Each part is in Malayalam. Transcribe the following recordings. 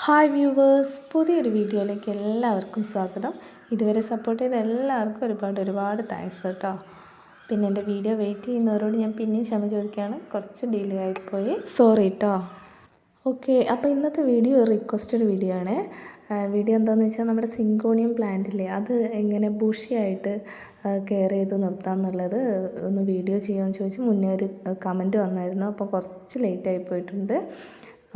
ഹായ് വ്യൂവേഴ്സ്, പുതിയൊരു വീഡിയോയിലേക്ക് എല്ലാവർക്കും സ്വാഗതം. ഇതുവരെ സപ്പോർട്ട് ചെയ്ത എല്ലാവർക്കും ഒരുപാട് താങ്ക്സ് കേട്ടോ. പിന്നെ എൻ്റെ വീഡിയോ വെയിറ്റ് ചെയ്യുന്നവരോട് ഞാൻ പിന്നെയും ക്ഷമ ചോദിക്കുകയാണ്, കുറച്ച് ഡിലേ ആയിപ്പോയി, സോറി കേട്ടോ. ഓക്കെ, അപ്പോൾ ഇന്നത്തെ വീഡിയോ റിക്വസ്റ്റഡ് വീഡിയോ ആണ്. വീഡിയോ എന്താണെന്ന് വെച്ചാൽ നമ്മുടെ സിങ്കോണിയം പ്ലാന്റില്ലേ, അത് എങ്ങനെ ബുഷിയായിട്ട് കെയർ ചെയ്ത് നിർത്താം എന്നുള്ളത് ഒന്ന് വീഡിയോ ചെയ്യാമെന്ന് ചോദിച്ച് മുന്നേ ഒരു കമൻറ്റ് വന്നായിരുന്നു. അപ്പോൾ കുറച്ച് ലേറ്റായി പോയിട്ടുണ്ട്.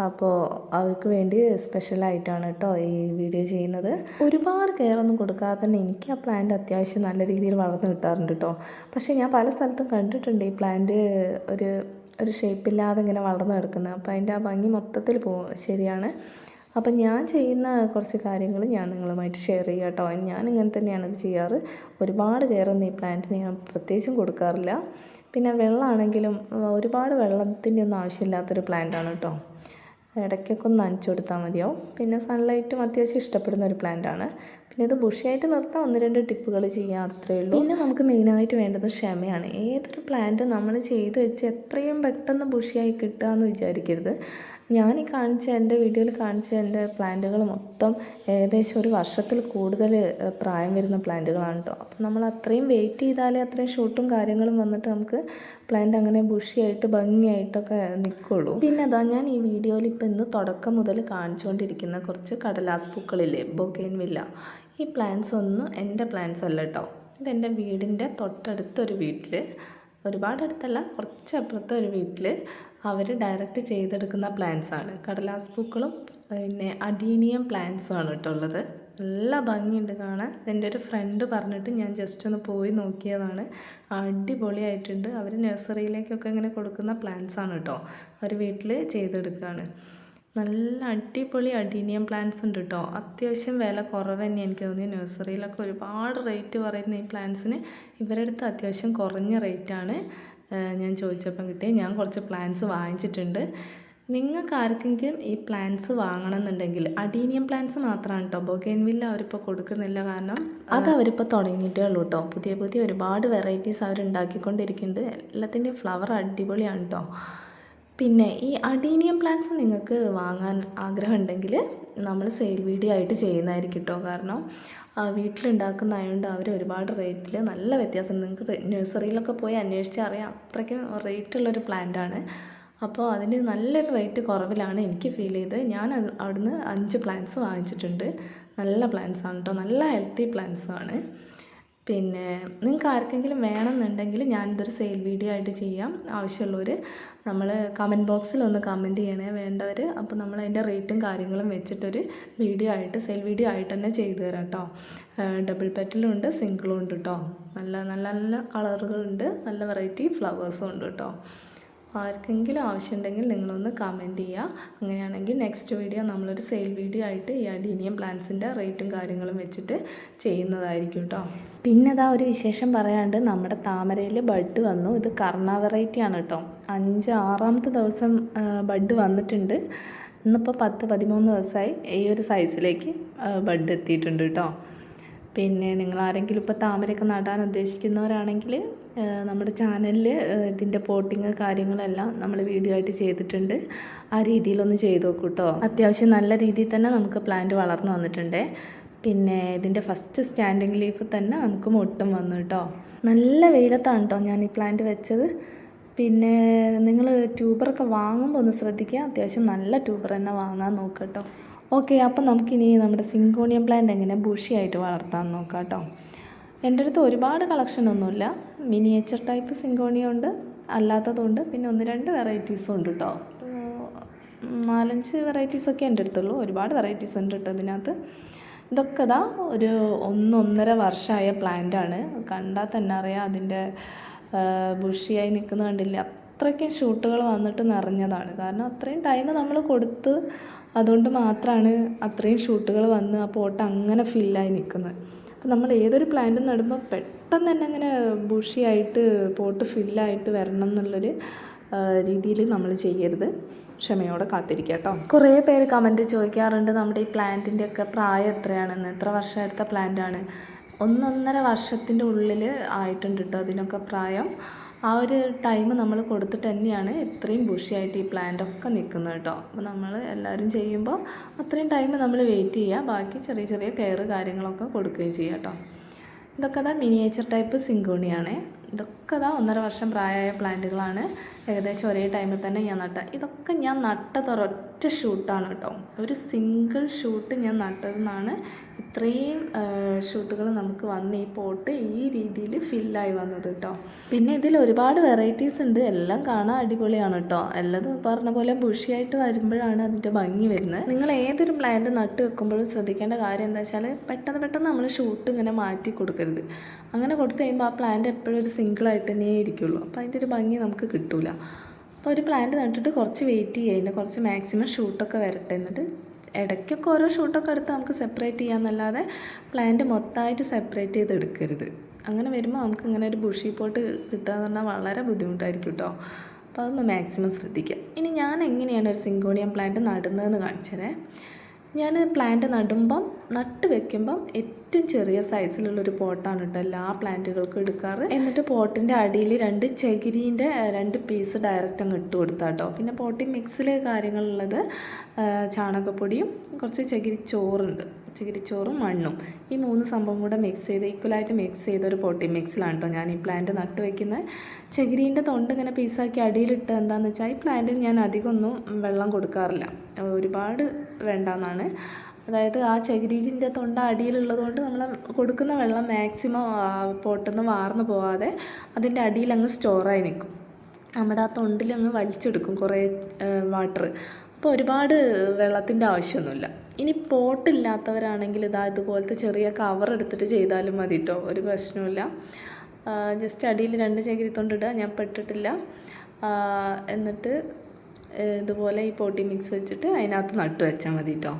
അപ്പോൾ അവർക്ക് വേണ്ടി സ്പെഷ്യലായിട്ടാണ് കേട്ടോ ഈ വീഡിയോ ചെയ്യുന്നത്. ഒരുപാട് കെയർ ഒന്നും കൊടുക്കാതെ തന്നെ എനിക്ക് ആ പ്ലാന്റ് അത്യാവശ്യം നല്ല രീതിയിൽ വളർന്ന് കിട്ടാറുണ്ട് കേട്ടോ. പക്ഷേ ഞാൻ പല സ്ഥലത്തും കണ്ടിട്ടുണ്ട് ഈ പ്ലാന്റ് ഒരു ഷേപ്പില്ലാതെ ഇങ്ങനെ വളർന്ന് കിടക്കുന്നത്. അപ്പോൾ അതിൻ്റെ ആ ഭംഗി മൊത്തത്തിൽ പോകും. ശരിയാണ്. അപ്പം ഞാൻ ചെയ്യുന്ന കുറച്ച് കാര്യങ്ങൾ ഞാൻ നിങ്ങളുമായിട്ട് ഷെയർ ചെയ്യാം കേട്ടോ. ഞാൻ ഇങ്ങനെ തന്നെയാണ് ഇത് ചെയ്യാറ്. ഒരുപാട് കെയറൊന്നും ഈ പ്ലാന്റിന് ഞാൻ പ്രത്യേകിച്ചും കൊടുക്കാറില്ല. പിന്നെ വെള്ളമാണെങ്കിലും ഒരുപാട് വെള്ളത്തിൻ്റെ ഒന്നും ആവശ്യമില്ലാത്തൊരു പ്ലാന്റാണ് കേട്ടോ. ഇടയ്ക്കൊക്കെ ഒന്ന് നനച്ചു കൊടുത്താൽ മതിയാവും. പിന്നെ സൺലൈറ്റും അത്യാവശ്യം ഇഷ്ടപ്പെടുന്ന ഒരു പ്ലാന്റാണ്. പിന്നെ ഇത് ബുഷിയായിട്ട് നിർത്താൻ 1-2 ടിപ്പുകൾ ചെയ്യാം, അത്രയേ ഉള്ളൂ. പിന്നെ നമുക്ക് മെയിനായിട്ട് വേണ്ടത് ക്ഷമയാണ്. ഏതൊരു പ്ലാന്റ് നമ്മൾ ചെയ്ത് വെച്ച് എത്രയും പെട്ടെന്ന് ബുഷിയായി കിട്ടുക എന്ന് വിചാരിക്കരുത്. ഞാൻ എൻ്റെ വീഡിയോയിൽ കാണിച്ച എൻ്റെ പ്ലാന്റുകൾ മൊത്തം ഏകദേശം 1 വർഷത്തിൽ കൂടുതൽ പ്രായം വരുന്ന പ്ലാന്റുകളാണ് കേട്ടോ. അപ്പം നമ്മൾ അത്രയും വെയിറ്റ് ചെയ്താലേ അത്രയും ഷൂട്ടും കാര്യങ്ങളും വന്നിട്ട് നമുക്ക് പ്ലാന്റ് അങ്ങനെ ബുഷിയായിട്ട് ഭംഗിയായിട്ടൊക്കെ നിൽക്കുള്ളൂ. പിന്നെ അതാ ഞാൻ ഈ വീഡിയോയിൽ ഇപ്പോൾ ഇന്ന് തുടക്കം മുതൽ കാണിച്ചുകൊണ്ടിരിക്കുന്ന കുറച്ച് കടലാസ് പൂക്കളില്ലേ, ബൊഗെയിൻവില്ല. ഈ പ്ലാന്റ്സ് ഒന്നും എൻ്റെ പ്ലാന്റ്സ് അല്ല കേട്ടോ. ഇതെൻ്റെ വീടിൻ്റെ തൊട്ടടുത്തൊരു വീട്ടിൽ, ഒരുപാട് അടുത്തല്ല, കുറച്ച് അപ്പുറത്തെ ഒരു വീട്ടിൽ അവർ ഡയറക്റ്റ് ചെയ്തെടുക്കുന്ന പ്ലാന്റ്സാണ്. കടലാസ് പൂക്കളും പിന്നെ അഡീനിയം പ്ലാന്റ്സും ആണ് കേട്ടോ ഉള്ളത്. നല്ല ഭംഗിയുണ്ട് കാണാൻ. എൻ്റെ ഒരു ഫ്രണ്ട് പറഞ്ഞിട്ട് ഞാൻ ജസ്റ്റ് ഒന്ന് പോയി നോക്കിയതാണ്. അടിപൊളിയായിട്ടുണ്ട്. അവർ നഴ്സറിയിലേക്കൊക്കെ ഇങ്ങനെ കൊടുക്കുന്ന പ്ലാന്റ്സാണ് കേട്ടോ. അവർ വീട്ടിൽ ചെയ്തെടുക്കുകയാണ്. നല്ല അടിപൊളി അഡീനിയം പ്ലാന്റ്സ് ഉണ്ട് കേട്ടോ. അത്യാവശ്യം വില കുറവ് തന്നെ എനിക്ക് തോന്നി. നഴ്സറിയിലൊക്കെ ഒരുപാട് റേറ്റ് പറയുന്ന ഈ പ്ലാന്റ്സിന് ഇവരുടെ അടുത്ത് അത്യാവശ്യം കുറഞ്ഞ റേറ്റാണ് ഞാൻ ചോദിച്ചപ്പം കിട്ടിയത്. ഞാൻ കുറച്ച് പ്ലാന്റ്സ് വാങ്ങിച്ചിട്ടുണ്ട്. നിങ്ങൾക്ക് ആർക്കെങ്കിലും ഈ പ്ലാന്റ്സ് വാങ്ങണം എന്നുണ്ടെങ്കിൽ അഡീനിയം പ്ലാന്റ്സ് മാത്രമാണ് കേട്ടോ. ബൊഗെയിൻവില്ല അവരിപ്പോൾ കൊടുക്കുന്നില്ല, കാരണം അത് അവരിപ്പോൾ തുടങ്ങിയിട്ടേ ഉള്ളൂ കേട്ടോ. പുതിയ ഒരുപാട് വെറൈറ്റീസ് അവരുണ്ടാക്കിക്കൊണ്ടിരിക്കുന്നുണ്ട്. എല്ലാത്തിൻ്റെയും ഫ്ലവർ അടിപൊളിയാണ് കേട്ടോ. പിന്നെ ഈ അഡീനിയം പ്ലാന്റ്സ് നിങ്ങൾക്ക് വാങ്ങാൻ ആഗ്രഹം ഉണ്ടെങ്കിൽ നമ്മൾ സെയിൽ വീഡിയോ ആയിട്ട് ചെയ്യുന്നതായിരിക്കും കേട്ടോ. കാരണം വീട്ടിലുണ്ടാക്കുന്നതായതുകൊണ്ട് അവർ ഒരുപാട് റേറ്റിൽ നല്ല വ്യത്യാസം. നിങ്ങൾക്ക് നഴ്സറിയിലൊക്കെ പോയി അന്വേഷിച്ചാൽ അറിയാം, അത്രയ്ക്കും റേറ്റുള്ളൊരു പ്ലാന്റാണ്. അപ്പോൾ അതിന് നല്ലൊരു റേറ്റ് കുറവിലാണ് എനിക്ക് ഫീൽ ചെയ്തത്. ഞാൻ അവിടുന്ന് 5 പ്ലാന്റ്സ് വാങ്ങിച്ചിട്ടുണ്ട്. നല്ല പ്ലാന്റ്സാണ് കേട്ടോ, നല്ല ഹെൽത്തി പ്ലാന്റ്സാണ്. പിന്നെ നിങ്ങൾക്ക് ആർക്കെങ്കിലും വേണമെന്നുണ്ടെങ്കിൽ ഞാനിതൊരു സെയിൽ വീഡിയോ ആയിട്ട് ചെയ്യാം. ആവശ്യമുള്ളവർ നമ്മൾ കമൻറ്റ് ബോക്സിൽ ഒന്ന് കമൻറ്റ് ചെയ്യണേ വേണ്ടവർ. അപ്പോൾ നമ്മൾ അതിൻ്റെ റേറ്റും കാര്യങ്ങളും വെച്ചിട്ടൊരു വീഡിയോ ആയിട്ട് സെയിൽ വീഡിയോ ആയിട്ട് തന്നെ ചെയ്തു തരാം കേട്ടോ. ഡബിൾ പെറ്റലും ഉണ്ട്, സിംഗിളും ഉണ്ട് കേട്ടോ. നല്ല നല്ല നല്ല കളറുകളുണ്ട്, നല്ല വെറൈറ്റി ഫ്ലവേഴ്സും ഉണ്ട് കേട്ടോ. ആർക്കെങ്കിലും ആവശ്യമുണ്ടെങ്കിൽ നിങ്ങളൊന്ന് കമൻറ്റ് ചെയ്യുക. അങ്ങനെയാണെങ്കിൽ നെക്സ്റ്റ് വീഡിയോ നമ്മളൊരു സെയിൽ വീഡിയോ ആയിട്ട് ഈ അഡീനിയം പ്ലാന്റ്സിൻ്റെ റേറ്റും കാര്യങ്ങളും വെച്ചിട്ട് ചെയ്യുന്നതായിരിക്കും കേട്ടോ. പിന്നെ അതാ ഒരു വിശേഷം പറയാണ്ട്, നമ്മുടെ താമരയിൽ ബഡ് വന്നു. ഇത് കർണ വെറൈറ്റിയാണ് കേട്ടോ. 5-6ാമത്തെ ദിവസം ബഡ് വന്നിട്ടുണ്ട്. ഇന്നിപ്പോൾ 10-13 ദിവസമായി ഈ ഒരു സൈസിലേക്ക് ബഡ് എത്തിയിട്ടുണ്ട് കേട്ടോ. പിന്നെ നിങ്ങൾ ആരെങ്കിലും ഇപ്പോൾ താമരയൊക്കെ നടാൻ ഉദ്ദേശിക്കുന്നവരാണെങ്കിൽ നമ്മുടെ ചാനലിൽ ഇതിൻ്റെ പോട്ടിങ് കാര്യങ്ങളെല്ലാം നമ്മൾ വീഡിയോ ആയിട്ട് ചെയ്തിട്ടുണ്ട്. ആ രീതിയിലൊന്ന് ചെയ്ത് നോക്കൂ കേട്ടോ. അത്യാവശ്യം നല്ല രീതിയിൽ തന്നെ നമുക്ക് പ്ലാന്റ് വളർന്നു വന്നിട്ടുണ്ട്. പിന്നെ ഇതിൻ്റെ ഫസ്റ്റ് സ്റ്റാൻഡിങ് ലീഫ് തന്നെ നമുക്ക് മൊട്ടും വന്നു കേട്ടോ. നല്ല വെയിലത്താണ് കേട്ടോ ഞാൻ ഈ പ്ലാന്റ് വെച്ചത്. പിന്നെ നിങ്ങൾ ട്യൂബറൊക്കെ വാങ്ങുമ്പോൾ ഒന്ന് ശ്രദ്ധിക്കുക. അത്യാവശ്യം നല്ല ട്യൂബർ തന്നെ വാങ്ങാൻ നോക്കുക കേട്ടോ. ഓക്കെ, അപ്പം നമുക്കിനി നമ്മുടെ സിങ്കോണിയം പ്ലാന്റ് എങ്ങനെ ബുഷിയായിട്ട് വളർത്താൻ നോക്കാം കേട്ടോ. എൻ്റെ അടുത്ത് ഒരുപാട് കളക്ഷനൊന്നുമില്ല. മിനിയേച്ചർ ടൈപ്പ് സിങ്കോണിയം ഉണ്ട്, അല്ലാത്തതുണ്ട്. പിന്നെ 1-2 വെറൈറ്റീസും ഉണ്ട് കേട്ടോ. 4-5 വെറൈറ്റീസൊക്കെ എൻ്റെ അടുത്തുള്ളൂ. ഒരുപാട് വെറൈറ്റീസ് ഉണ്ട് കേട്ടോ ഇതിനകത്ത്. ഇതൊക്കെ ഇതാ ഒരു 1-1.5 വർഷമായ പ്ലാന്റാണ്. കണ്ടാൽ തന്നെ അറിയാം അതിൻ്റെ ബുഷിയായി നിൽക്കുന്നത് കണ്ടില്ല. അത്രയ്ക്കും ഷൂട്ടുകൾ വന്നിട്ട് നിറഞ്ഞതാണ്. കാരണം അത്രയും ടൈം നമ്മൾ കൊടുത്ത്, അതുകൊണ്ട് മാത്രമാണ് അത്രയും ഷൂട്ടുകൾ വന്ന് ആ പോട്ട് അങ്ങനെ ഫില്ലായി നിൽക്കുന്നത്. അപ്പോൾ നമ്മൾ ഏതൊരു പ്ലാന്റ് നടുമ്പോൾ പെട്ടെന്ന് തന്നെ അങ്ങനെ ബുഷിയായിട്ട് പോട്ട് ഫില്ലായിട്ട് വരണം എന്നുള്ളൊരു രീതിയിൽ നമ്മൾ ചെയ്യരുത്. ക്ഷമയോടെ കാത്തിരിക്കുക കേട്ടോ. കുറേ പേര് കമൻറ്റ് ചോദിക്കാറുണ്ട് നമ്മുടെ ഈ പ്ലാന്റിൻ്റെയൊക്കെ പ്രായം എത്രയാണെന്ന്. എത്ര വർഷം എടുത്ത പ്ലാന്റാണ്? 1-1.5 വർഷത്തിൻ്റെ ഉള്ളിൽ ആയിട്ടുണ്ട് കേട്ടോ അതിനൊക്കെ പ്രായം. ആ ഒരു ടൈം നമ്മൾ കൊടുത്തിട്ട് തന്നെയാണ് ഇത്രയും ബുഷിയായിട്ട് ഈ പ്ലാന്റൊക്കെ നിൽക്കുന്നത് കേട്ടോ. അപ്പോൾ നമ്മൾ എല്ലാവരും ചെയ്യുമ്പോൾ അത്രയും ടൈം നമ്മൾ വെയിറ്റ് ചെയ്യുക, ബാക്കി ചെറിയ ചെറിയ കെയർ കാര്യങ്ങളൊക്കെ കൊടുക്കുകയും ചെയ്യുക കേട്ടോ. ഇതൊക്കെ മിനിയേച്ചർ ടൈപ്പ് സിങ്കോണിയാണ്. ഇതൊക്കെ 1.5 വർഷം പ്രായമായ പ്ലാന്റുകളാണ്. ഏകദേശം ഒരേ ടൈമിൽ തന്നെ ഞാൻ ഇതൊക്കെ ഞാൻ നട്ടത് ഒരൊറ്റ ഷൂട്ടാണ് കേട്ടോ. ഒരു സിംഗിൾ ഷൂട്ട് ഞാൻ നട്ടതെന്നാണ് ഇത്രയും ഷൂട്ടുകൾ നമുക്ക് വന്ന് ഈ പോട്ട് ഈ രീതിയിൽ ഫില്ലായി വന്നത് കേട്ടോ. പിന്നെ ഇതിൽ ഒരുപാട് വെറൈറ്റീസ് ഉണ്ട്, എല്ലാം കാണാൻ അടിപൊളിയാണ് കേട്ടോ. എല്ലാം പറഞ്ഞ പോലെ ബുഷിയായിട്ട് വരുമ്പോഴാണ് അതിൻ്റെ ഭംഗി വരുന്നത്. നിങ്ങൾ ഏതൊരു പ്ലാന്റ് നട്ട് വെക്കുമ്പോഴും ശ്രദ്ധിക്കേണ്ട കാര്യം എന്താ വെച്ചാൽ പെട്ടെന്ന് നമ്മൾ ഷൂട്ട് ഇങ്ങനെ മാറ്റി കൊടുക്കരുത്. അങ്ങനെ കൊടുത്തു കഴിയുമ്പോൾ ആ പ്ലാന്റ് എപ്പോഴും ഒരു സിംഗിളായിട്ട് തന്നെ ഇരിക്കുള്ളൂ. അപ്പോൾ അതിൻ്റെ ഒരു ഭംഗി നമുക്ക് കിട്ടില്ല. അപ്പോൾ ഒരു പ്ലാന്റ് നട്ടിട്ട് കുറച്ച് വെയിറ്റ് ചെയ്യുക, അതിൻ്റെ കുറച്ച് മാക്സിമം ഷൂട്ടൊക്കെ വരട്ടെ. എന്നിട്ട് ഇടയ്ക്കൊക്കെ ഓരോ ഷൂട്ടൊക്കെ എടുത്ത് നമുക്ക് സെപ്പറേറ്റ് ചെയ്യാമെന്നല്ലാതെ പ്ലാന്റ് മൊത്തമായിട്ട് സെപ്പറേറ്റ് ചെയ്ത് എടുക്കരുത്. അങ്ങനെ വരുമ്പോൾ നമുക്ക് ഇങ്ങനെ ഒരു ബുഷി പോട്ട് കിട്ടുക എന്ന് പറഞ്ഞാൽ വളരെ ബുദ്ധിമുട്ടായിരിക്കും കേട്ടോ. അപ്പോൾ അതൊന്ന് മാക്സിമം ശ്രദ്ധിക്കുക. ഇനി ഞാൻ എങ്ങനെയാണ് ഒരു സിങ്കോണിയം പ്ലാന്റ് നടുന്നതെന്ന് കാണിച്ചതേ. ഞാൻ പ്ലാന്റ് നട്ട് വെക്കുമ്പം ഏറ്റവും ചെറിയ സൈസിലുള്ളൊരു പോട്ടാണ് കേട്ടോ എല്ലാ പ്ലാന്റുകൾക്കും എടുക്കാറ്. എന്നിട്ട് പോട്ടിൻ്റെ അടിയിൽ 2 ചകിരീൻ്റെ 2 പീസ് ഡയറക്റ്റ് അങ്ങ് ഇട്ട് കൊടുത്താൽ കേട്ടോ. പിന്നെ പോട്ടിംഗ് മിക്സിൽ കാര്യങ്ങളുള്ളത് ചാണകപ്പൊടിയും കുറച്ച് ചകിരിച്ചോറും മണ്ണും, ഈ 3 സംഭവം കൂടെ ഈക്വലായിട്ട് മിക്സ് ചെയ്തൊരു പോട്ടിംഗ് മിക്സിലാണ് കേട്ടോ ഞാൻ ഈ പ്ലാന്റ് നട്ട് വയ്ക്കുന്നത്. ചകിരീൻ്റെ തൊണ്ട് ഇങ്ങനെ പീസാക്കി അടിയിലിട്ട് എന്താണെന്ന് വെച്ചാൽ ഈ പ്ലാന്റിന് ഞാൻ അധികമൊന്നും വെള്ളം കൊടുക്കാറില്ല, ഒരുപാട് വേണ്ടെന്നാണ്. അതായത് ആ ചകിരീൻ്റെ തൊണ്ട അടിയിലുള്ളതുകൊണ്ട് നമ്മൾ കൊടുക്കുന്ന വെള്ളം മാക്സിമം പോട്ടിൽ നിന്ന് വാർന്നു പോകാതെ അതിൻ്റെ അടിയിൽ അങ്ങ് സ്റ്റോറായി നിൽക്കും. നമ്മുടെ ആ തൊണ്ടിൽ അങ്ങ് വലിച്ചെടുക്കും കുറേ വാട്ടർ. അപ്പോൾ ഒരുപാട് വെള്ളത്തിൻ്റെ ആവശ്യമൊന്നുമില്ല. ഇനി പോട്ടില്ലാത്തവരാണെങ്കിൽ ഇതുപോലത്തെ ചെറിയ കവർ എടുത്തിട്ട് ചെയ്താലും മതി കേട്ടോ, ഒരു പ്രശ്നവുമില്ല. ജസ്റ്റ് അടിയിൽ 2 ചകിരിത്തൊണ്ടിടുക, ഞാൻ പെട്ടിട്ടില്ല. എന്നിട്ട് ഇതുപോലെ ഈ പോട്ടി മിക്സ് വെച്ചിട്ട് അതിനകത്ത് നട്ട് വെച്ചാൽ മതി കേട്ടോ.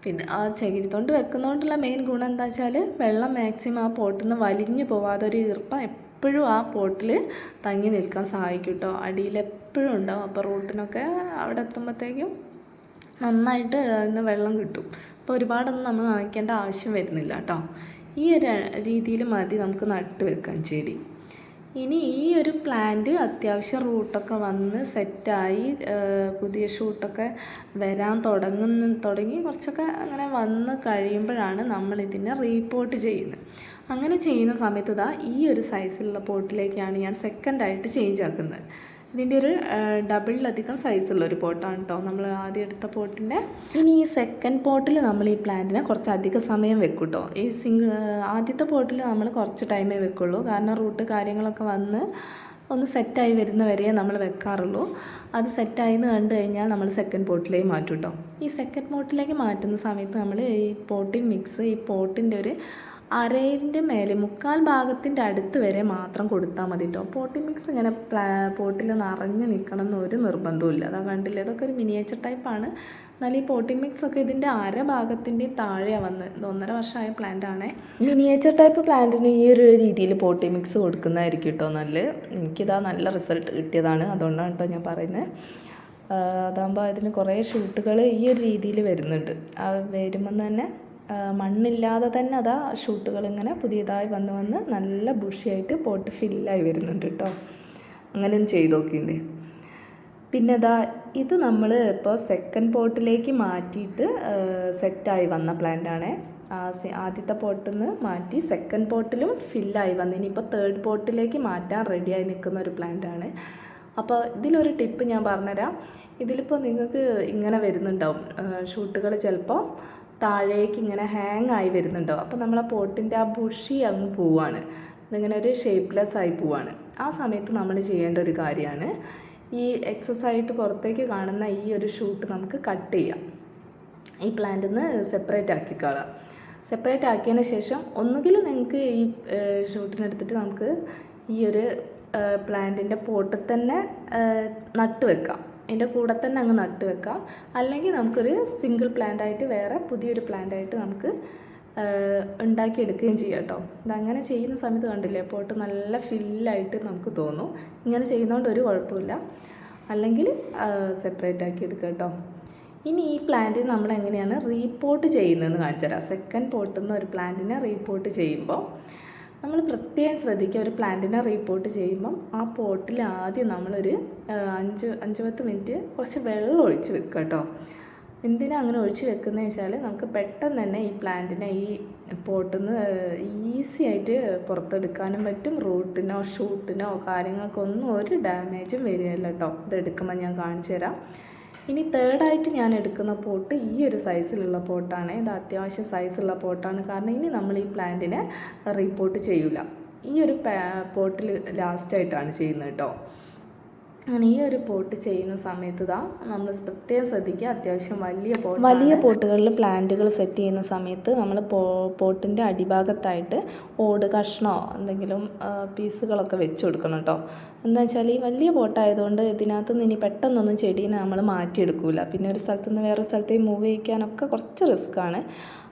പിന്നെ ആ ചകിരിത്തൊണ്ട് വെക്കുന്നതുകൊണ്ടുള്ള മെയിൻ ഗുണം എന്താ വെച്ചാൽ വെള്ളം മാക്സിമം ആ പോട്ടിൽ നിന്ന് വലിഞ്ഞു പോവാതെ ഒരു ഈർപ്പം എപ്പോഴും ആ പോട്ടിൽ തങ്ങി നിൽക്കാൻ സഹായിക്കും കേട്ടോ. അടിയിൽ എപ്പോഴും ഉണ്ടാവും. അപ്പോൾ റൂട്ടിനൊക്കെ അവിടെ എത്തുമ്പോഴത്തേക്കും നന്നായിട്ട് അതിന് വെള്ളം കിട്ടും. അപ്പോൾ ഒരുപാടൊന്നും നമ്മൾ നനയ്ക്കേണ്ട ആവശ്യം വരുന്നില്ല കേട്ടോ. ഈ ഒരു രീതിയിൽ മതി നമുക്ക് നട്ട് വെക്കാൻ ചെടി. ഇനി ഈ ഒരു പ്ലാന്റ് അത്യാവശ്യം റൂട്ടൊക്കെ വന്ന് സെറ്റായി പുതിയ ഷൂട്ടൊക്കെ വരാൻ തുടങ്ങി കുറച്ചൊക്കെ അങ്ങനെ വന്ന് കഴിയുമ്പോഴാണ് നമ്മളിതിനെ റീപോട്ട് ചെയ്യുന്നത്. അങ്ങനെ ചെയ്യുന്ന സമയത്ത് ഈ ഒരു സൈസിലുള്ള പോട്ടിലേക്കാണ് ഞാൻ സെക്കൻഡായിട്ട് ചേഞ്ച് ആക്കുന്നത്. ഇതിൻ്റെ ഒരു ഡബിളിലധികം സൈസുള്ളൊരു പോട്ടാണ് കേട്ടോ നമ്മൾ ആദ്യം എടുത്ത പോട്ടിൻ്റെ. ഇനി ഈ സെക്കൻഡ് പോട്ടിൽ നമ്മൾ ഈ പ്ലാന്റിനെ കുറച്ച് അധിക സമയം വെക്കും കേട്ടോ. ഈ ആദ്യത്തെ പോട്ടിൽ നമ്മൾ കുറച്ച് ടൈമേ വെക്കുള്ളൂ, കാരണം റൂട്ട് കാര്യങ്ങളൊക്കെ വന്ന് ഒന്ന് സെറ്റായി വരുന്നവരെ നമ്മൾ വെക്കാറുള്ളൂ. അത് സെറ്റായി എന്ന് കണ്ടു കഴിഞ്ഞാൽ നമ്മൾ സെക്കൻഡ് പോട്ടിലേക്ക് മാറ്റും കേട്ടോ. ഈ സെക്കൻഡ് പോട്ടിലേക്ക് മാറ്റുന്ന സമയത്ത് നമ്മൾ ഈ പോട്ടിംഗ് മിക്സ് ഈ പോട്ടിൻ്റെ ഒരു അരയിൻ്റെ മേലെ 1/4 ഭാഗത്തിൻ്റെ അടുത്ത് വരെ മാത്രം കൊടുത്താൽ മതി കേട്ടോ. പോട്ടിംഗ് മിക്സ് ഇങ്ങനെ പോട്ടിൽ നിറഞ്ഞ് നിൽക്കണം എന്നൊരു നിർബന്ധമില്ല. അതാ കണ്ടില്ല, ഇതൊക്കെ ഒരു മിനിയേച്ചർ ടൈപ്പാണ്. എന്നാൽ ഈ പോട്ടിംഗ് മിക്സ് ഒക്കെ ഇതിൻ്റെ അര ഭാഗത്തിൻ്റെ താഴെയാണ് വന്ന്. ഇത് 1.5 വർഷമായ പ്ലാന്റാണ്. മിനിയേച്ചർ ടൈപ്പ് പ്ലാന്റിന് ഈ ഒരു രീതിയിൽ പോട്ടിംഗ് മിക്സ് കൊടുക്കുന്നതായിരിക്കും കേട്ടോ നല്ലത്. എനിക്കിതാ നല്ല റിസൾട്ട് കിട്ടിയതാണ്, അതുകൊണ്ടാണ് കേട്ടോ ഞാൻ പറയുന്നത്. അതാകുമ്പോൾ അതിന് കുറേ ഷൂട്ടുകൾ ഈ ഒരു രീതിയിൽ വരുന്നുണ്ട്. വരുമ്പം തന്നെ മണ്ണില്ലാതെ തന്നെ അതാ ഷൂട്ടുകൾ ഇങ്ങനെ പുതിയതായി വന്ന് നല്ല ബുഷിയായിട്ട് പോട്ട് ഫില്ലായി വരുന്നുണ്ട് കേട്ടോ. അങ്ങനെ ചെയ്ത് നോക്കിയിട്ടുണ്ട്. പിന്നെ ഇത് നമ്മൾ ഇപ്പോൾ സെക്കൻഡ് പോട്ടിലേക്ക് മാറ്റിയിട്ട് സെറ്റായി വന്ന പ്ലാന്റാണ്. ആദ്യത്തെ പോട്ടിൽ നിന്ന് മാറ്റി സെക്കൻഡ് പോട്ടിലും ഫില്ലായി വന്ന് ഇനിയിപ്പോൾ തേർഡ് പോട്ടിലേക്ക് മാറ്റാൻ റെഡിയായി നിൽക്കുന്ന ഒരു പ്ലാന്റാണ്. അപ്പോൾ ഇതിലൊരു ടിപ്പ് ഞാൻ പറഞ്ഞുതരാം. ഇതിലിപ്പോൾ നിങ്ങൾക്ക് ഇങ്ങനെ വരുന്നുണ്ടാവും ഷൂട്ടുകൾ, ചിലപ്പോൾ താഴേക്ക് ഇങ്ങനെ ഹാങ് ആയി വരുന്നുണ്ടാവും. അപ്പോൾ നമ്മൾ ആ പോട്ടിൻ്റെ ആ ബുഷി അങ്ങ് പോവാണ്, ഇതിങ്ങനെ ഒരു ഷേപ്പ്ലെസ് ആയി പോവാണ്. ആ സമയത്ത് നമ്മൾ ചെയ്യേണ്ട ഒരു കാര്യമാണ് ഈ എക്സസ് ആയിട്ട് പുറത്തേക്ക് കാണുന്ന ഈ ഒരു ഷൂട്ട് നമുക്ക് കട്ട് ചെയ്യാം. ഈ പ്ലാന്റിൽ നിന്ന് സെപ്പറേറ്റ് ആക്കിക്കളാം. സെപ്പറേറ്റ് ആക്കിയതിന് ശേഷം ഒന്നുകിൽ നിങ്ങൾക്ക് ഈ ഷൂട്ടിനെടുത്തിട്ട് നമുക്ക് ഈ ഒരു പ്ലാന്റിൻ്റെ പോട്ടിൽ തന്നെ നട്ട് വെക്കാം, അതിൻ്റെ കൂടെ തന്നെ അങ്ങ് നട്ട് വെക്കാം. അല്ലെങ്കിൽ നമുക്കൊരു സിംഗിൾ പ്ലാന്റായിട്ട് വേറെ പുതിയൊരു പ്ലാന്റായിട്ട് നമുക്ക് ഉണ്ടാക്കിയെടുക്കുകയും ചെയ്യാം കേട്ടോ. ഇതങ്ങനെ ചെയ്യുന്ന സമയത്ത് കണ്ടില്ലേ പോട്ട് നല്ല ഫില്ലായിട്ട് നമുക്ക് തോന്നും. ഇങ്ങനെ ചെയ്യുന്നതുകൊണ്ട് ഒരു കുഴപ്പമില്ല. അല്ലെങ്കിൽ സെപ്പറേറ്റ് ആക്കി എടുക്കുക കേട്ടോ. ഇനി ഈ പ്ലാന്റ് നമ്മൾ എങ്ങനെയാണ് റീപോട്ട് ചെയ്യുന്നതെന്ന് കാണിച്ചു തരാം. സെക്കൻഡ് പോട്ടിൽ നിന്ന് ഒരു പ്ലാന്റിനെ റീപോട്ട് ചെയ്യുമ്പോൾ നമ്മൾ പ്രത്യേകം ശ്രദ്ധിക്കുക, ഒരു പ്ലാന്റിനെ റീപോർട്ട് ചെയ്യുമ്പം ആ പോട്ടിൽ ആദ്യം നമ്മളൊരു 5-10 മിനിറ്റ് കുറച്ച് വെള്ളം ഒഴിച്ച് വെക്കുക കേട്ടോ. എന്തിനാണ് അങ്ങനെ ഒഴിച്ച് വെക്കുന്നതെന്ന് വെച്ചാൽ നമുക്ക് പെട്ടെന്ന് തന്നെ ഈ പ്ലാന്റിനെ ഈ പോട്ടിൽ നിന്ന് ഈസി ആയിട്ട് പുറത്തെടുക്കാനും പറ്റും. റൂട്ടിനോ ഷൂട്ടിനോ കാര്യങ്ങൾക്കൊന്നും ഒരു ഡാമേജും വരികയില്ല കേട്ടോ. ഇതെടുക്കുമ്പോൾ ഞാൻ കാണിച്ചു തരാം. ഇനി തേർഡായിട്ട് ഞാൻ എടുക്കുന്ന പോട്ട് ഈ ഒരു സൈസിലുള്ള പോട്ടാണ്. ഇത് അത്യാവശ്യം സൈസുള്ള പോട്ടാണ്. കാരണം ഇനി നമ്മൾ ഈ പ്ലാന്റിനെ റീപോർട്ട് ചെയ്യില്ല. ഈ ഒരു പോട്ടിൽ ലാസ്റ്റായിട്ടാണ് ചെയ്യുന്നത് കേട്ടോ. അങ്ങനെ ഈ ഒരു പോട്ട് ചെയ്യുന്ന സമയത്ത് നമ്മൾ പ്രത്യേകം ശ്രദ്ധിക്കുക. അത്യാവശ്യം വലിയ പോട്ടുകളിൽ പ്ലാന്റുകൾ സെറ്റ് ചെയ്യുന്ന സമയത്ത് നമ്മൾ പോട്ടിൻ്റെ അടിഭാഗത്തായിട്ട് ഓട് കഷ്ണോ എന്തെങ്കിലും പീസുകളൊക്കെ വെച്ച് കൊടുക്കണം കേട്ടോ. എന്താ വെച്ചാൽ ഈ വലിയ പോട്ടായതുകൊണ്ട് ഇതിനകത്ത് നിന്ന് ഇനി പെട്ടെന്നൊന്നും ചെടീനെ നമ്മൾ മാറ്റിയെടുക്കില്ല. പിന്നെ ഒരു സ്ഥലത്തു നിന്ന് വേറൊരു സ്ഥലത്തേക്ക് മൂവ് ചെയ്യിക്കാനൊക്കെ കുറച്ച് റിസ്ക്കാണ്.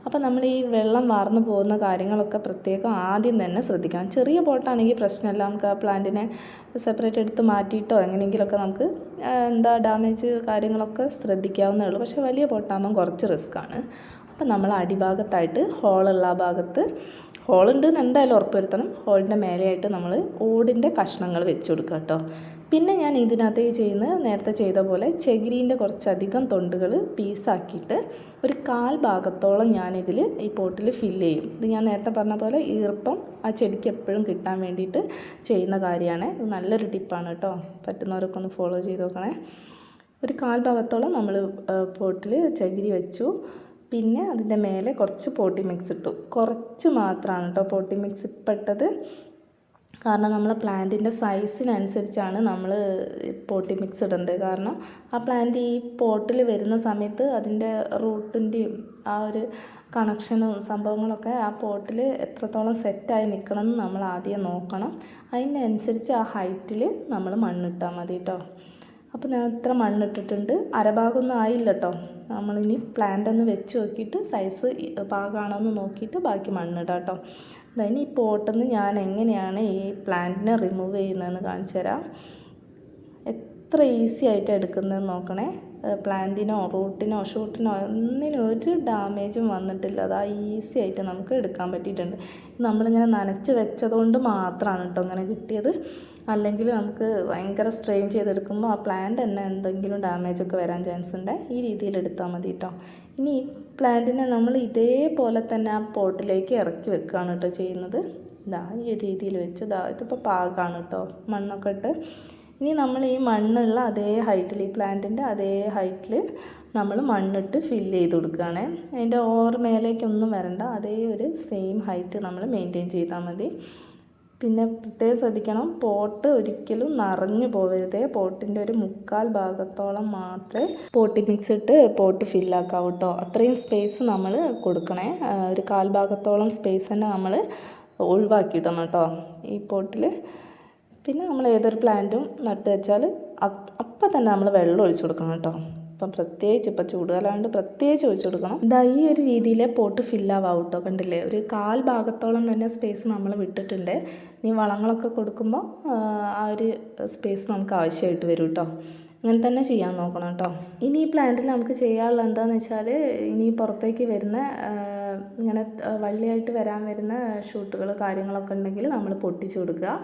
അപ്പോൾ നമ്മൾ ഈ വെള്ളം വാർന്നു പോകുന്ന കാര്യങ്ങളൊക്കെ പ്രത്യേകം ആദ്യം തന്നെ ശ്രദ്ധിക്കണം. ചെറിയ പോട്ടാണെങ്കിൽ പ്രശ്നമില്ല, നമുക്ക് ആ പ്ലാന്റിനെ സെപ്പറേറ്റ് എടുത്ത് മാറ്റിയിട്ടോ എങ്ങനെയെങ്കിലുമൊക്കെ നമുക്ക് ഡാമേജ് കാര്യങ്ങളൊക്കെ ശ്രദ്ധിക്കാവുന്നേ ഉള്ളൂ. പക്ഷേ വലിയ പോട്ടാകുമ്പം കുറച്ച് റിസ്ക്കാണ്. അപ്പോൾ നമ്മൾ അടിഭാഗത്തായിട്ട് ഹോളുള്ള ആ ഭാഗത്ത് ഹോളുണ്ടെന്ന് എന്തായാലും ഉറപ്പ് വരുത്തണം. ഹോളിൻ്റെ മേലെയായിട്ട് നമ്മൾ ഓടിൻ്റെ കഷ്ണങ്ങൾ വെച്ച് കൊടുക്കുക കേട്ടോ. പിന്നെ ഞാൻ ഇതിനകത്തേക്ക് നേരത്തെ ചെയ്ത പോലെ ചകിരീൻ്റെ കുറച്ചധികം തൊണ്ടുകൾ പീസാക്കിയിട്ട് ഒരു 1/4 ഭാഗത്തോളം ഞാനിതിൽ ഈ പോട്ടിൽ ഫില്ല് ചെയ്യും. ഇത് ഞാൻ നേരത്തെ പറഞ്ഞ പോലെ ഈർപ്പം ആ ചെടിക്ക് എപ്പോഴും കിട്ടാൻ വേണ്ടിയിട്ട് ചെയ്യുന്ന കാര്യമാണ്. ഇത് നല്ലൊരു ടിപ്പാണ് കേട്ടോ. പറ്റുന്നവരൊക്കെ ഒന്ന് ഫോളോ ചെയ്ത് നോക്കണേ. ഒരു 1/4 ഭാഗത്തോളം നമ്മൾ പോട്ടിൽ ചകിരി വെച്ചു. പിന്നെ അതിൻ്റെ മേലെ കുറച്ച് പോട്ടി മിക്സ് ഇട്ടു. കുറച്ച് മാത്രമാണ് കേട്ടോ പോട്ടി മിക്സ് ഇട്ടത്. കാരണം നമ്മൾ പ്ലാന്റിൻ്റെ സൈസിനനുസരിച്ചാണ് നമ്മൾ പോട്ടി മിക്സ് ഇടേണ്ടത്. കാരണം ആ പ്ലാന്റ് ഈ പോട്ടിൽ വരുന്ന സമയത്ത് അതിൻ്റെ റൂട്ടിൻ്റെയും ആ ഒരു കണക്ഷനും സംഭവങ്ങളൊക്കെ ആ പോട്ടിൽ എത്രത്തോളം സെറ്റായി നിൽക്കണമെന്ന് നമ്മൾ ആദ്യം നോക്കണം. അതിനനുസരിച്ച് ആ ഹൈറ്റിൽ നമ്മൾ മണ്ണിട്ടാൽ മതി കേട്ടോ. അപ്പോൾ ഞാൻ ഇത്ര മണ്ണിട്ടിട്ടുണ്ട്. അരഭാഗമൊന്നും ആയില്ല കേട്ടോ. നമ്മളിനി പ്ലാന്റ് ഒന്ന് വെച്ച് നോക്കിയിട്ട് സൈസ് പാകമാണോ എന്ന് നോക്കിയിട്ട് ബാക്കി മണ്ണിടാം കേട്ടോ. അതായത് ഈ പോട്ടിൽ നിന്ന് ഞാൻ എങ്ങനെയാണ് ഈ പ്ലാന്റിനെ റിമൂവ് ചെയ്യുന്നതെന്ന് കാണിച്ചു തരാം. എത്ര ഈസി ആയിട്ട് എടുക്കുന്നതെന്ന് നോക്കണേ. പ്ലാന്റിനോ റൂട്ടിനോ ഷൂട്ടിനോ ഒന്നിനും ഒരു ഡാമേജും വന്നിട്ടില്ല. അത് ഈസി ആയിട്ട് നമുക്ക് എടുക്കാൻ പറ്റിയിട്ടുണ്ട്. നമ്മളിങ്ങനെ നനച്ച് വെച്ചതുകൊണ്ട് മാത്രമാണ് കേട്ടോ ഇങ്ങനെ കിട്ടിയത്. അല്ലെങ്കിൽ നമുക്ക് ഭയങ്കര സ്ട്രെയിൻ ചെയ്തെടുക്കുമ്പോൾ ആ പ്ലാന്റ് തന്നെ എന്തെങ്കിലും ഡാമേജൊക്കെ വരാൻ ചാൻസ് ഉണ്ട്. ഈ രീതിയിൽ എടുത്താൽ മതി കേട്ടോ. ഇനി ഈ പ്ലാന്റിനെ നമ്മൾ ഇതേപോലെ തന്നെ ആ പോട്ടിലേക്ക് ഇറക്കി വെക്കുകയാണ് കേട്ടോ ചെയ്യുന്നത്. ഈ രീതിയിൽ വെച്ച് ഇതിപ്പോൾ പാകമാണ് കേട്ടോ മണ്ണൊക്കെ ഇട്ട്. ഇനി നമ്മൾ ഈ മണ്ണുള്ള അതേ ഹൈറ്റിൽ ഈ പ്ലാന്റിൻ്റെ അതേ ഹൈറ്റിൽ നമ്മൾ മണ്ണിട്ട് ഫില്ല് ചെയ്ത് കൊടുക്കുകയാണ്. അതിൻ്റെ ഓവർ മേലേക്കൊന്നും വരണ്ട. അതേ ഒരു സെയിം ഹൈറ്റ് നമ്മൾ മെയിൻറ്റെയിൻ ചെയ്താൽ മതി. പിന്നെ പ്രത്യേകം ശ്രദ്ധിക്കണം, പോട്ട് ഒരിക്കലും നിറഞ്ഞു പോകരുതേ. പോട്ടിൻ്റെ ഒരു 1/4 ഭാഗത്തോളം മാത്രമേ പോട്ടി മിക്സ് ഇട്ട് പോട്ട് ഫില്ലാക്കാവൂ കേട്ടോ. അത്രയും സ്പേസ് നമ്മൾ കൊടുക്കണേ. ഒരു 1/4 ഭാഗത്തോളം സ്പേസ് തന്നെ നമ്മൾ ഒഴിവാക്കിയിടണം കേട്ടോ ഈ പോട്ടിൽ. പിന്നെ നമ്മൾ ഏതൊരു പ്ലാന്റും നട്ട് വെച്ചാൽ അപ്പം തന്നെ നമ്മൾ വെള്ളം ഒഴിച്ചു കൊടുക്കണം കേട്ടോ. അപ്പം പ്രത്യേകിച്ച് ഇപ്പോൾ ചൂടുകാലമായതുകൊണ്ട് പ്രത്യേകിച്ച് ഒഴിച്ചു കൊടുക്കണം. ഈ ഒരു രീതിയിൽ പോട്ട് ഫില്ലാവാം കേട്ടോ. കണ്ടില്ലേ, ഒരു 1/4 ഭാഗത്തോളം തന്നെ സ്പേസ് നമ്മൾ വിട്ടിട്ടുണ്ട്. ഇനി വളങ്ങളൊക്കെ കൊടുക്കുമ്പോൾ ആ ഒരു സ്പേസ് നമുക്ക് ആവശ്യമായിട്ട് വരും കേട്ടോ. അങ്ങനെ തന്നെ ചെയ്യാൻ നോക്കണം കേട്ടോ. ഇനി ഈ പ്ലാന്റിൽ നമുക്ക് ചെയ്യാനുള്ളത് എന്താണെന്ന് വെച്ചാൽ, ഇനി പുറത്തേക്ക് വരുന്ന ഇങ്ങനെ വള്ളിയായിട്ട് വരാൻ വരുന്ന ഷൂട്ടുകൾ കാര്യങ്ങളൊക്കെ ഉണ്ടെങ്കിൽ നമ്മൾ പൊട്ടിച്ചു കൊടുക്കുക.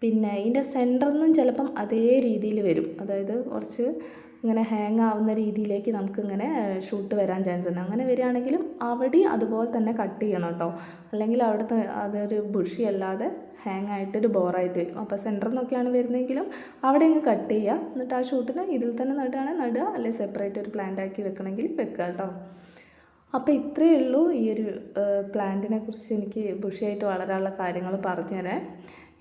പിന്നെ ഇതിൻ്റെ സെൻറ്ററിൽ നിന്നും ചിലപ്പം അതേ രീതിയിൽ വരും. അതായത് കുറച്ച് ഇങ്ങനെ ഹാങ് ആവുന്ന രീതിയിലേക്ക് നമുക്കിങ്ങനെ ഷൂട്ട് വരാൻ ചാൻസ് ഉണ്ട്. അങ്ങനെ വരികയാണെങ്കിലും അവിടെ അതുപോലെ തന്നെ കട്ട് ചെയ്യണം കേട്ടോ. അല്ലെങ്കിൽ അവിടുത്തെ അതൊരു ബുഷി അല്ലാതെ ഹാങ് ആയിട്ടൊരു ബോറായിട്ട് വരും. അപ്പോൾ സെൻറ്ററിൽ നിന്നൊക്കെയാണ് വരുന്നതെങ്കിലും അവിടെ അങ്ങ് കട്ട് ചെയ്യുക. എന്നിട്ട് ആ ഷൂട്ടിന് ഇതിൽ തന്നെ നടുക, അല്ലെങ്കിൽ സെപ്പറേറ്റ് ഒരു പ്ലാന്റ് ആക്കി വെക്കണമെങ്കിൽ വെക്കുക കേട്ടോ. അപ്പോൾ ഇത്രയേ ഉള്ളൂ ഈ ഒരു പ്ലാന്റിനെ കുറിച്ച് എനിക്ക് ബുഷിയായിട്ട് വളരാനുള്ള കാര്യങ്ങൾ പറഞ്ഞുതരാൻ.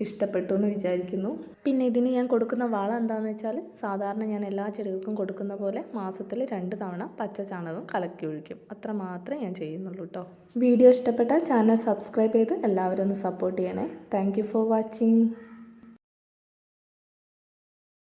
ഇഷ്ടപ്പെട്ടു എന്ന് വിചാരിക്കുന്നു. പിന്നെ ഇതിന് ഞാൻ കൊടുക്കുന്ന വളം എന്താണെന്ന് വെച്ചാൽ, സാധാരണ ഞാൻ എല്ലാ ചെടികൾക്കും കൊടുക്കുന്ന പോലെ മാസത്തിൽ 2 തവണ പച്ച ചാണകം കലക്കി ഒഴിക്കും. അത്ര മാത്രമേ ഞാൻ ചെയ്യുന്നുള്ളൂ കേട്ടോ. വീഡിയോ ഇഷ്ടപ്പെട്ടാൽ ചാനൽ സബ്സ്ക്രൈബ് ചെയ്ത് എല്ലാവരും ഒന്ന് സപ്പോർട്ട് ചെയ്യണേ. Thank you for watching.